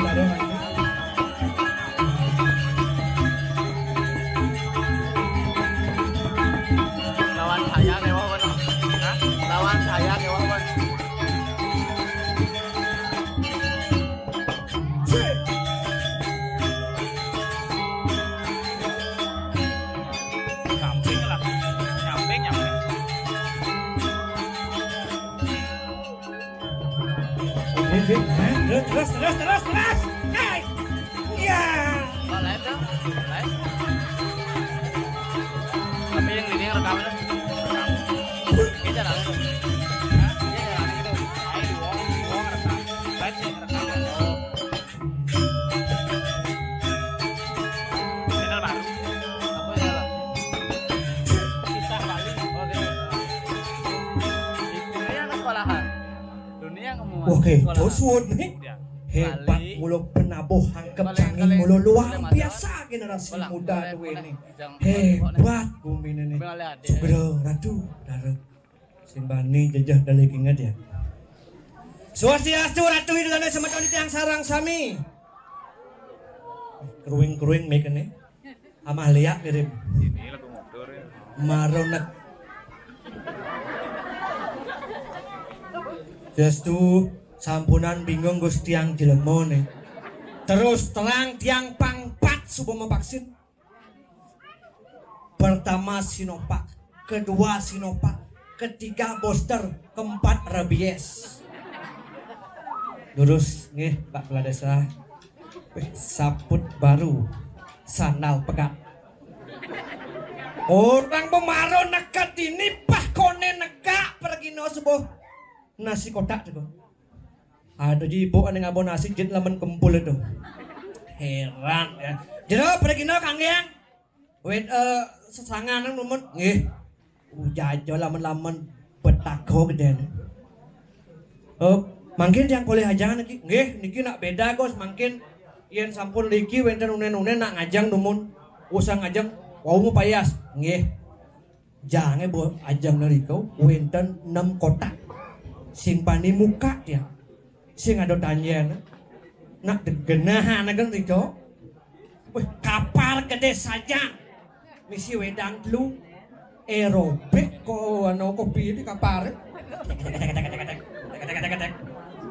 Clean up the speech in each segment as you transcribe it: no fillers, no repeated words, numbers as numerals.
bareng. Lawan saya Kewawan. Hah? Lawan saya Kewawan. Nyamping lah. Nyamping, nyamping. Terus. Hai. Ya. Oh, live dong. Live. Tapi yang ini rekam dong. Rekam. Ini jalan dong. Hah? Ini jalan gitu. Ayo, gua rekam. Live sih rekam. Oh. Channel baru. Apa ya, Bang? Kisah Bali. Oh, gitu. Dunia ke sekolahan. Dunia ngemuat. Oke, sekolahan. Joshua nih. Ya. Hebat Bali. mulu penabuh hangkep Boleh, canggih boleh. mulu luar Boleh, biasa generasi Boleh, muda boleh, tuh boleh. ini. Jangan- Hebat bumi ini. Boleh, Ade. Sugro ratu darah simbani jejah dari ingat ya. Swastiastu ratu hidupnya sama tahun yang sarang sami. Keruing make ini. Amalia kirim. Ini lagu motor ya. Maronak. Jastu sampunan bingung Gus tiang jelemo nih. Terus terang tiang pangpat subama vaksin. Pertama Sinovac, kedua Sinovac, ketiga booster, keempat rabies. Lurus nih Pak Kepala Desa. Saput baru, sandal pegat. Orang pemaro nekat ini pah kone nekak pergi no sebuah nasi kotak tuh. Ada di ibu ane ngabon nasi jit lamen kempul itu. Heran ya. Jero pergi no Kang Yang. Wait sesangan nang numun nggih. Ujajo lamen-lamen betako gede. Mangkin yang boleh hajangan niki. Nggih, niki nak beda Gus, mangkin yen sampun liki wenten unen-unen nak ngajang numun. Usah ngajang wau payas. Nggih. Jange bo ajang nariko wenten 6 kotak. Sing pani muka dia. Sing ada tanya nak degenahan kan riko. Wih, kapal gede saja. Misi wedang lu aerobik ko ano kopi di kapal.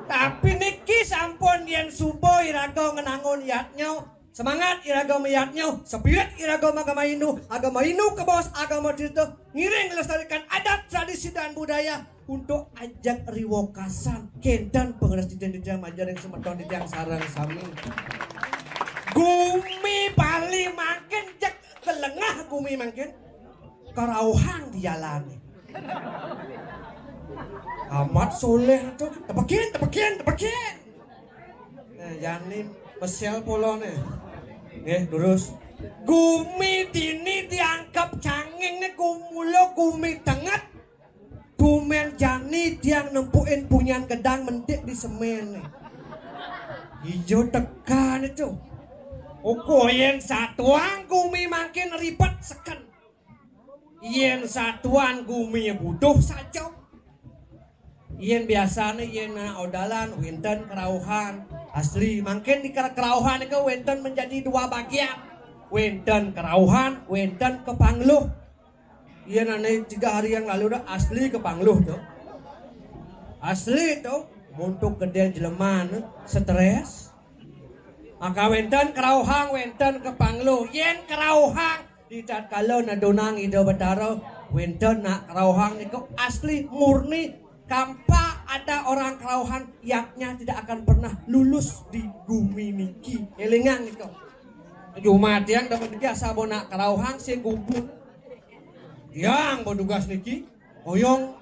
Tapi niki sampun yen subuh iraga ngenangun yatnya. Semangat iraga meyatnya. Spirit iraga agama Hindu ke bawah agama Tirta. Ngiring melestarikan adat, tradisi dan budaya untuk ajak riwokasan kendan pengeras didiang majar yang semeton didiang sarang sami. Gumi Bali makin jak kelengah gumi makin karauhang dialami. Amat soleh tuh tepakin. Nah, jani mesel polone. Nggih, lurus. Gumi dini dianggap canging nih kumulo gumi tengah. Gumen jani diang nempuin punyan gedang mentik di semen nih. Hijau tekan itu. Uko yen satuan gumi makin ribet seken. Yen satuan gumi butuh saja. Yen biasanya yen odalan wenten kerauhan asli makin di kerauhan itu wenten menjadi 2 bagian. Wenten kerauhan, wenten kepangluh. Yen aneh 3 hari yang lalu dah asli kepangluh tuh. Asli tuh untuk gedean jeleman stres. Maka wenten kerauhang, wenten kepangluh. Yen kerauhang di tatkala nadonang ida betaro wenten nak kerauhang itu asli murni kampa ada orang kerauhan yaknya tidak akan pernah lulus di gumi niki. Elingan itu. Jumat yang dapat jasa bonak kerauhang sing gumpul. Yang bodugas niki oyong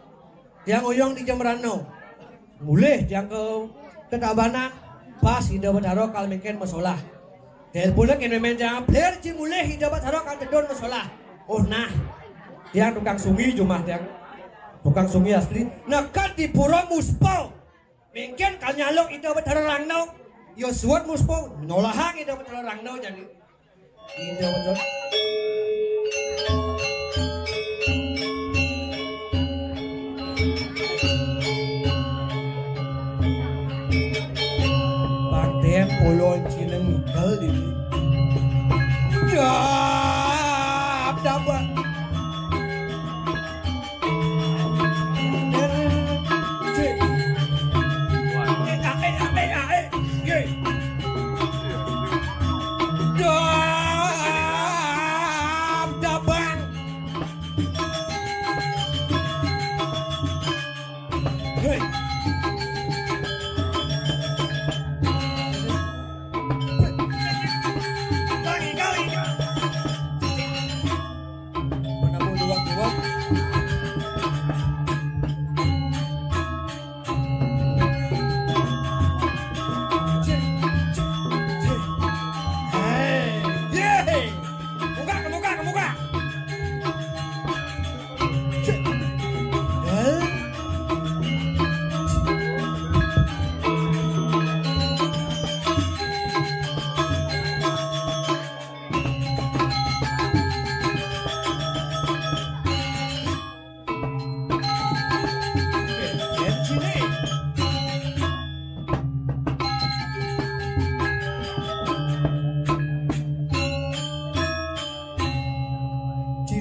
di Jembrano. Mulih yang ke Tabanan pas ida betaro kal mungkin masalah. Telepon ke memen jangan player ci mulih ida betaro kal tedon masalah. Oh nah. Yang tukang sungi Jumat yang tukang sungi asli nekat di Pura Muspo. Mungkin kal nyalok ida betaro rangnau. Yo suat Muspo nolahang ida betaro rangnau jadi. Ida betaro polon cina nggal ini. Jap, dapat.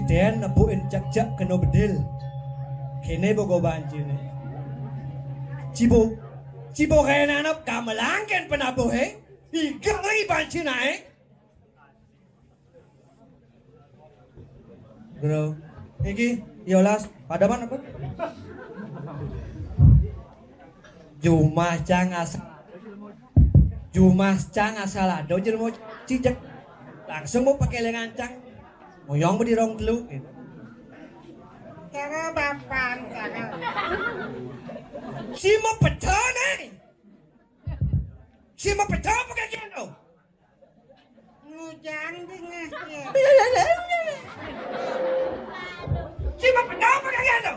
Den nebuin jak-jak kena bedil. Kene bogo banjir. Cibo kaya nanap kamalangkan penabo he. Igang lagi banjir naik. Bro, iki yolas pada mana apa? Jumas cang asal ada jadi mau cijak langsung mau pakai lengancang. Moyong di rong telu gitu. Cara bapan cara. Si mau pecah nih. Si mau pecah pakai gitu. Ngujang dengah ya. Si mau pecah pakai gitu.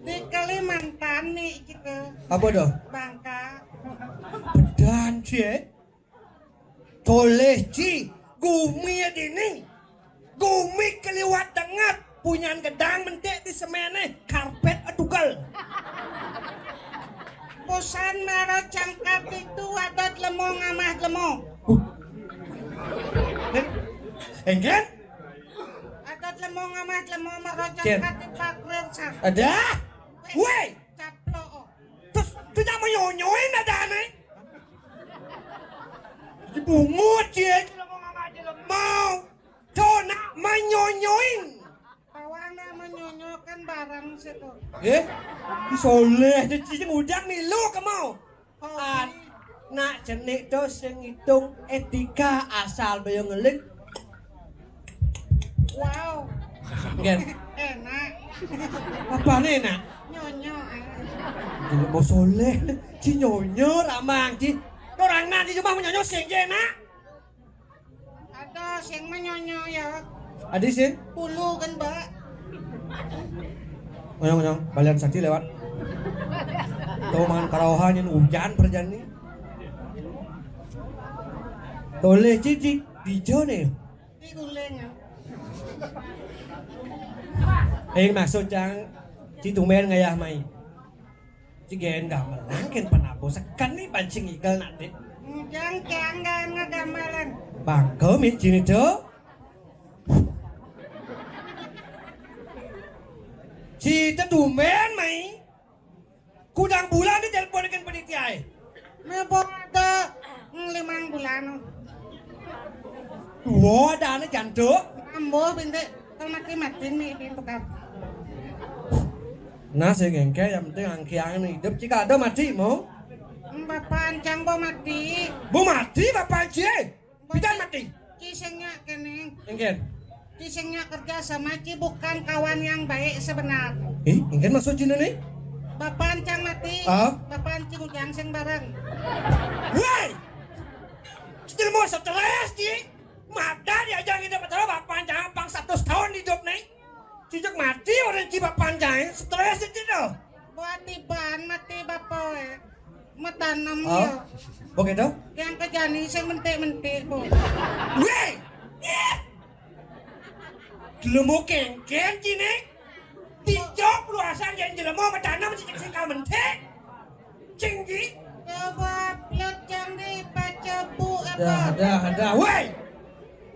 Di Kalimantan nih gitu. Apa dah? Bangka. Pedan cie. Toleh ci. Gumi ini. Gumi keliwat dengat. Punyaan gedang mentek di semene. Karpet adugal. Bosan mero cangkat itu adat lemong amah lemong. Enggan? Adat lemong amah lemong mero Jen. cangkat di pakler sak. Ada? Weh! Caplo. Terus tidak menyonyoin ada nih. Dibungut cie. Mau Dona menyonyoin. Kawana menyonyokan barang situ. Soleh jadi udang nih lu kemau. Hobi. Nak jenik dos yang hitung etika asal bayang ngelik. Wow. Gen, Enak. apa nih nak? Nyonyo. Ini mau soleh, si nyonyo ramang si. Orang nanti cuma menyonyo sing nak. Ada sing menyonyo ya. Adi sih? Pulu kan mbak. Ngonyong, balian sakti lewat. Tahu mangan karawahan yang hujan perjani. Toleh cici hijau nih. Di guling ya. Maksud cang citumben ngayah mai. Cigen gamal langken panabo sekan nih pancing igal nanti. Jangan ngagamelan. Bangko min cini tuh. Cita tumben mai. Kudang bulan di telepon dengan panitia. Mebodo 5 bulan. Wah, dana jantung. Ambo binte mati nih di tukar. Nah, saya gengke yang penting angkiangan hidup. Jika ada mati mau. Bapak ancang bo mati. Bu mati bapak aja. Bidan mati. Cisengnya keneng. Engken. Cisengnya kerja sama Ci bukan kawan yang baik sebenar. Engken masuk Cina nih? Bapak ancang mati. Ah? Bapak ancing ujang seng bareng. Woi! Still mau stres Ci. Mata diajang hidup betul bapak ancang pang 100 tahun hidup nih. Cicak mati orang Ci bapak ancang stres itu tuh. Buat tiban mati bapak. Metanam Oh, ya. begitu? Yang kejani seng mentik-mentik bu. Woi! Gelemu kengken Cina. Dijok lu asal yang jelemu metanam cicak singkal mentik. Cinggi. Coba upload yang dibaca bu Ada. Woi!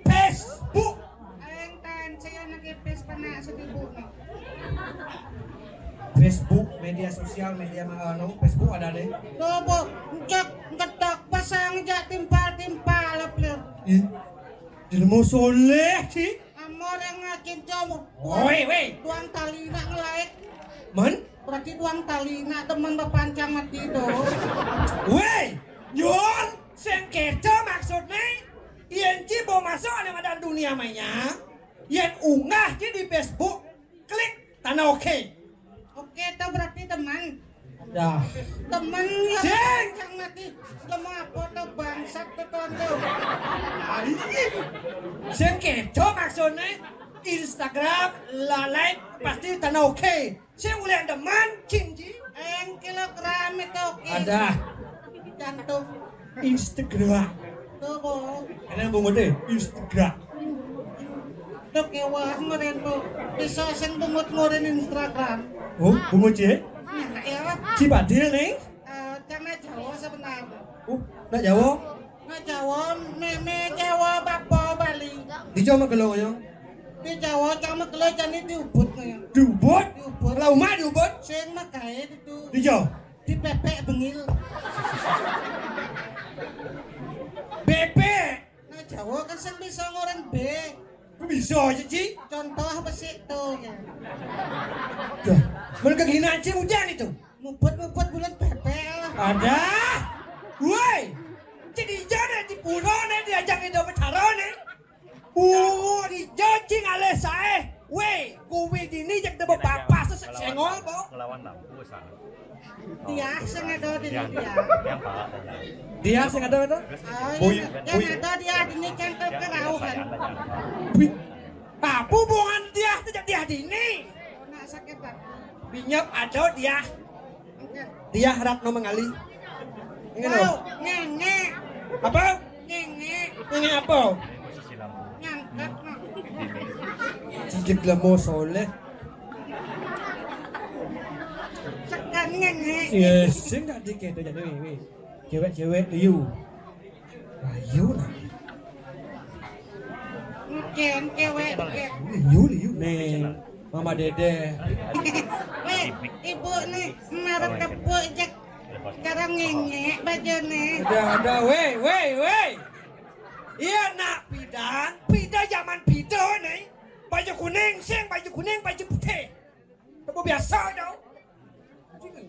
Facebook. Aing tan saya lagi pes panas seribu nih. Facebook, media sosial, media Facebook ada deh. Coba cek ketok pasang jak timpal upload. Ih, ilmu soleh sih. Amor yang ngakin coba. Woi. Tuang tali nak ngelaik. Man? Berarti tuang tali nak teman bepancang mati do. Woi, Yon, sengketo maksudnya. Yen ci mau masuk ada dunia mainnya. Yen unggah ci di Facebook, klik tanda oke. Oke, itu berarti teman. Dah. Teman yang Sing. bepancang mati. Lemah foto bangsat tuh tondo. Sengketo maksudnya Instagram, like pasti tanda oke. Saya mulai teman, cinci. Aing kilogram itu oke. Ada Jantung. Instagram. Tuh bo. Kalian bunga deh, Instagram. Tuh kewah ngeren tuh. Bisa sing bungut ngoren Instagram. Oh, bunga cie? Nah ya. Cibadil nih? Jangan Jawa sebenarnya. Nak Jawa? Nggak Jawa, meme Jawa Bapo Bali. Di Jawa mah gelong ya? Di Jawa jangan kalau jadi diubut nih. Diubut? Diubut. Kalau mah diubut? Sing makai itu. Di Jawa? Dipepek bengil. Bebek? Nah Jawa kan sing bisa ngoren B. Kok bisa aja Ci? Contoh apa sih tuh ya? Dah, mereka kehinaan Ci hujan itu? Muput bulan pepek lah. Ada? Woi! Ci di Jawa di pulau nih diajak itu bicara nih. Di Jawa Ci ngale saya. Woi, kuwi dini jak debo papa sesengol bo. Ngelawan lampu sana. Dia sing ada di dia. Yang pak aja. Dia sing ada itu? Yang ada dia ini cengkel kerauhan. Wih, papu buangan dia tidak dia dini. Nak sakit hati. Binyap ada dia. Dia Ratno Mengali. Ingin Wow, lo? ngenge, Apa? ngenge, Ini apa? Posisi lampu. ngangkat nak. Cicik lemo soleh. Sekan ngenge. Yes, sing gak dikit aja nih. Cewek-cewek liu. Liu lah. Mungkin cewek dikit. Liu nih. Mama Dede. Weh, ibu nih marah kepuk jak. Sekarang ngenge baju nih. Ada, weh. Iya nak pida zaman pida nih. Baju kuning, baju kuning, baju putih. Itu biasa tau.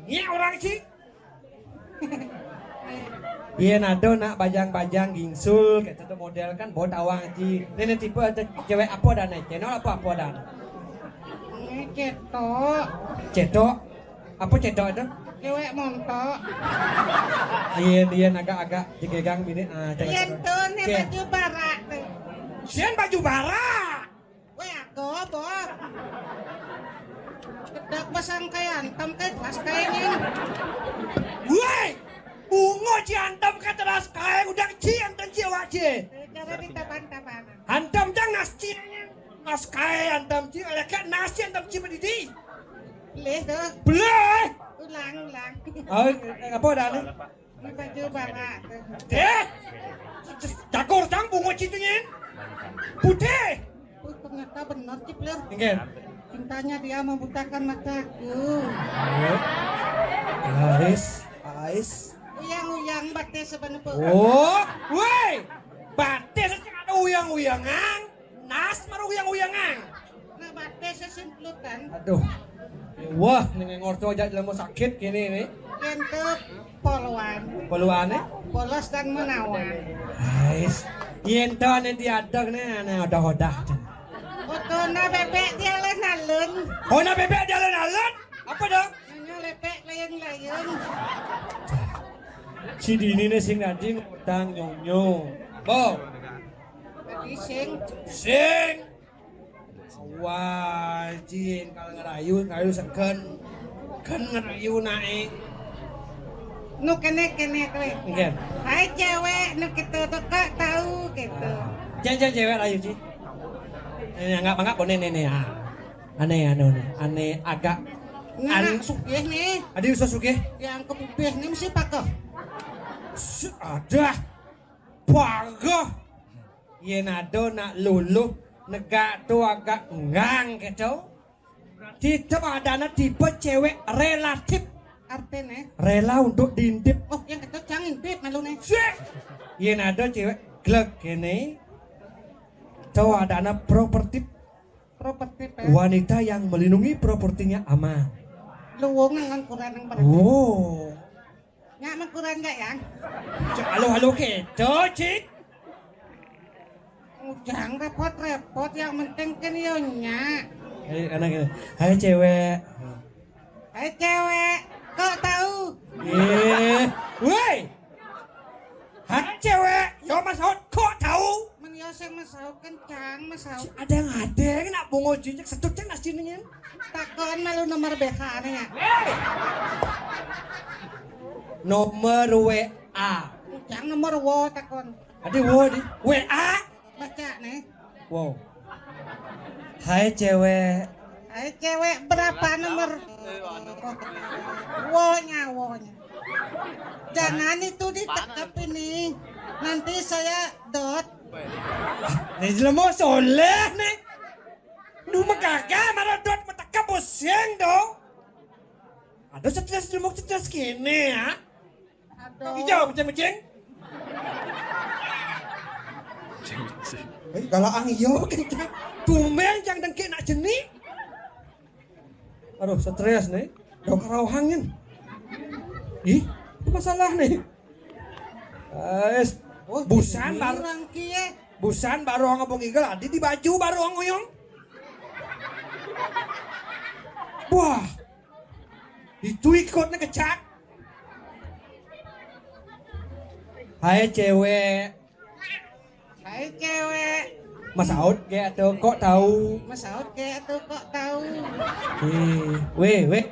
Ini orang sih. Iya nado nak bajang-bajang gingsul kayak itu model kan bawa tawang ji. Ini tipe ada cewek apa dan channel apa dan? Ini cetok, Cetok. Apa cetok itu? cewek montok. Iya agak-agak jegegang bini. Yang tuh nih baju barak tuh. Sian baju barak. Weh aku boh. Kedak pasang kayak antam kayak kelas kayaknya. Woi, bungo ciantam ke teras kayak udah ciantam ciawak cie. Cara ditapan-tapan. Antam jang nasi. Nas kayak antam cie, lekat nasi antam cie mendidih. Boleh tuh. Boleh. Ulang. Oh, apa dah ni? Ini baju barak tuh. Deh, cakor tang bungo cintanya. Putih. Ternyata benar Cipler. Ingin. Cintanya dia membutakan mataku. Ais. Uyang-uyang batik sebenarnya. Oh, woi, batik sekarang ada uyang-uyangan. Nas maru uyang-uyangan. Nah batik sesimplutan. Aduh. Wah, ini ngorto aja dalam sakit gini nih. Untuk poluan, Peluannya. polos dan menawan. Ais. Yento nih diadok nih, odah-odah. Otona bebek dia alun-alun. Oh, na bebek dia alun-alun? Apa dong? Nanya lepek layang-layang. Si Dini nih sing nanti ngutang nyonyo. Bo, Tadi sing. Wah, jin kalau ngerayu seken. Kan ngerayu naik. nu kene tuh. Enggak. Hai cewek, nu gitu tuh kak tahu gitu. Jangan cewek rayu sih. Ini enggak boleh nih. Aneh agak Nah, sugih nih. Adi usah sugih. Yang kepipih nih mesti pakai. Ada Pagah Yenado nak lulu Negak tu agak ngang gitu Tidak ada tipe cewek relatif Artinya? Rela untuk diintip Oh, yang itu jangan intip malu nih. Yenado cewek glek ini Tahu ada anak propertif Properti pe. Wanita yang melindungi propertinya aman Luwung nang kurang nang barang. Oh Nyak mengkurang enggak yang? Halo gitu cik Jangan repot-repot, yang penting kan nyak. Anak ini hai cewek Hai cewek, kok tahu? Woi hai cewek yo mas Hot kok tahu Menioseng masau kencang, masau. ada yang nak bungo jinjak setut ceng nasi nih Takon malu nomor BK nih. nomor WA Jangan nomor wo takon. ada wo di WA Baca nih. wow hai cewek Hai cewek, berapa nomor? Wonya. Jangan itu ditekap ini. Nanti saya dot. nih jelemo soleh nih lu magagah maradot mataka boseng dong ada stres jelemo stres kini ya Aduh. hijau macam-macam kalau ang iyo kita tumeng yang dengki nak jenih aduh stres nih dok rauhangin ih apa masalah nih busan baru Bilang kie. busan baru ngabong igal adi di baju baru ngoyong wah itu ikutnya kecak hai cewek Hai cewek. Mas Aud kayak tuh kok tahu Mas Aud kayak tuh kok tahu. weh Weh.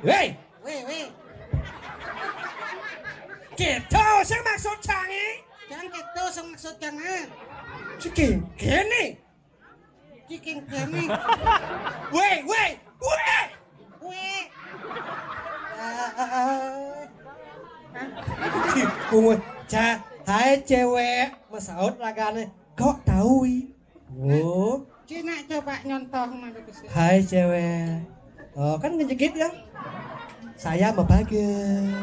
gitu saya maksud canggih Jangan gitu sang maksud jangan. cikin gini Ciking kene. weh Weh. Bungun hai cewek Mas Aud lagane kok tahu oh Cina coba nyontoh mana bisa. hai cewek oh kan ngejegit ya saya mau bagus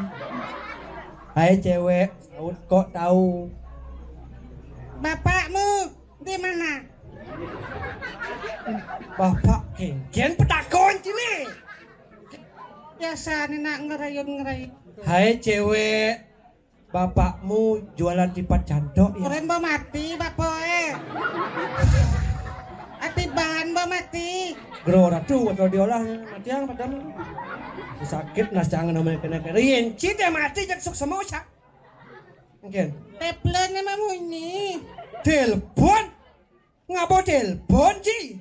hai cewek Aud kok tahu Bapakmu di mana? bapak kengken pedakon cili Biasa nih nak ngerayun. hai cewek bapakmu jualan di Jantok ya Keren mau mati bapak Ati bahan mau mati. Gro ratu atau diolah mati yang padahal sakit nas jangan namanya kena rinci dia mati jak sok semua sak mungkin Teplen emang bunyi. telepon ngapa telepon sih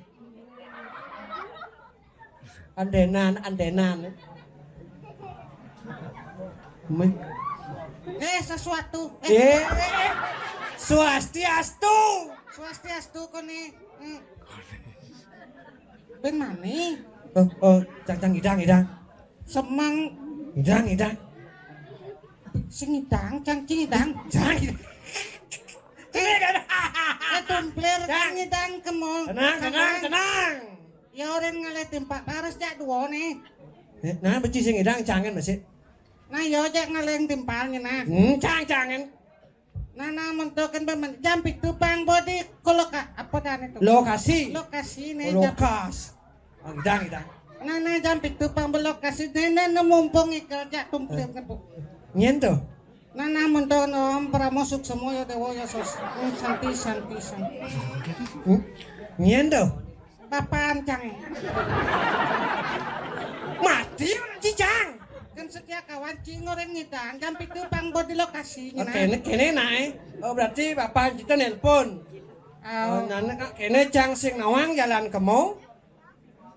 andenan Sesuatu. Swastiastu Swastiastu kone. Ben mani. cang hidang Semang hidang singidang, cangcing hidang. cang Tumpler singidang kemol. tenang Ya orang ngalet tempat harus jak dua nih. nah beci sing hidang cangen masih Nah ya jak ngaleng timpalnya nah. cangen Nana mentokan bemen jampik tupang body koloka apa dan itu? Lokasi nih. lokas hidang Nana jampik tupang belokasi nana nemumpung ikel jak tumpler kebu. nyento Nana menton om pramusuk semua ya dewa ya sos. Santi. nyento Bapak ancang. mati cicang Kan setia kawan cingoren ngidang jampik tupang body lokasinya kene nae oh berarti bapak kita nelpon nana kene cang sing nawang jalan kemo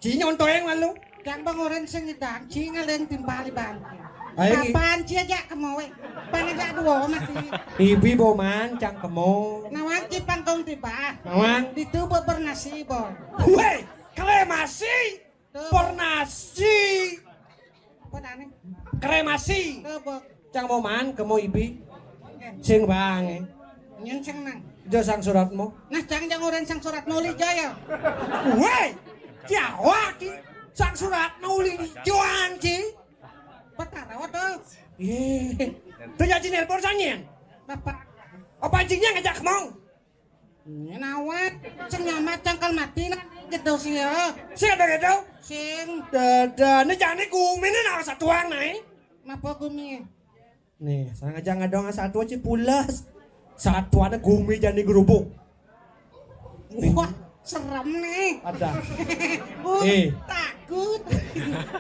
ci nyontoeng malu Yang bangoren sing ngidang cingaleng timbali banting. Ayo, Apaan sih aja kemo we? Panajak dua mati. ibi boman cang kemo Nawang cipang kong tiba. nawang Itu bernasi boy. weh kremasi pornasi Apa dah nih? kremasi Tebok. cang boman kemo ibi Sing bang, Nyen sang nang. jo sang suratmu. Nah jang orang sang surat nuli jaya. Woi, Jawa ki, sang surat nuli joan ki. Betara waduh. Ye, tuh jadi nelpon sanyen. Bapak. Apa anjingnya ngajak kemong? Nyen awak. Sing nyamat cangkal mati nah. Gitu sih ya. Sing ada gitu? Sing. Dada, ini jangan guminin nawa satuan nih. Napa gumi? Nih, saya ngajak ngadong satu aja pulas. Satuannya gumi jadi gerubuk. Wah, serem nih. Ada. Uh, takut.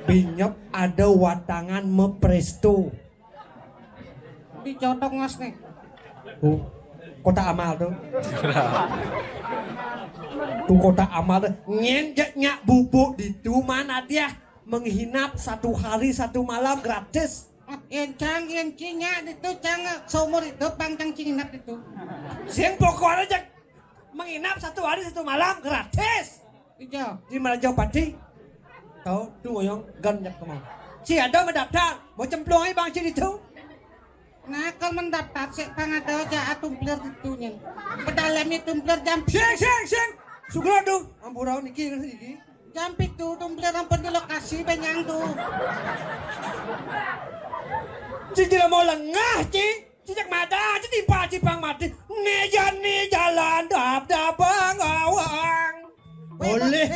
Binyop ada watangan mepresto. Dicodok ngos nih. Kota amal tuh. Tuh kota amal tuh. Nyenjaknya bubuk di tuh mana dia menghinap 1 hari 1 malam gratis. Encang encinya itu cang seumur hidup bang cang cinginap itu. Sing pokoknya aja menginap 1 hari 1 malam gratis. Ijo. Di mana jauh pati? Tahu tuh ngoyong ganjak kemana? Si ada mendaftar mau cemplung bang si itu. Nah kalau mendaftar si pangadaw aja tumplir itu nih. Pedalami tumplir jam. Sing. Sugro tuh. Ampurau niki. Jam itu tumplir ampun di lokasi banyang tuh. Si tidak mau lengah, Ci. Cicak mata, Ci timpa cipang mati. Nih jalan dap bang awang. Boleh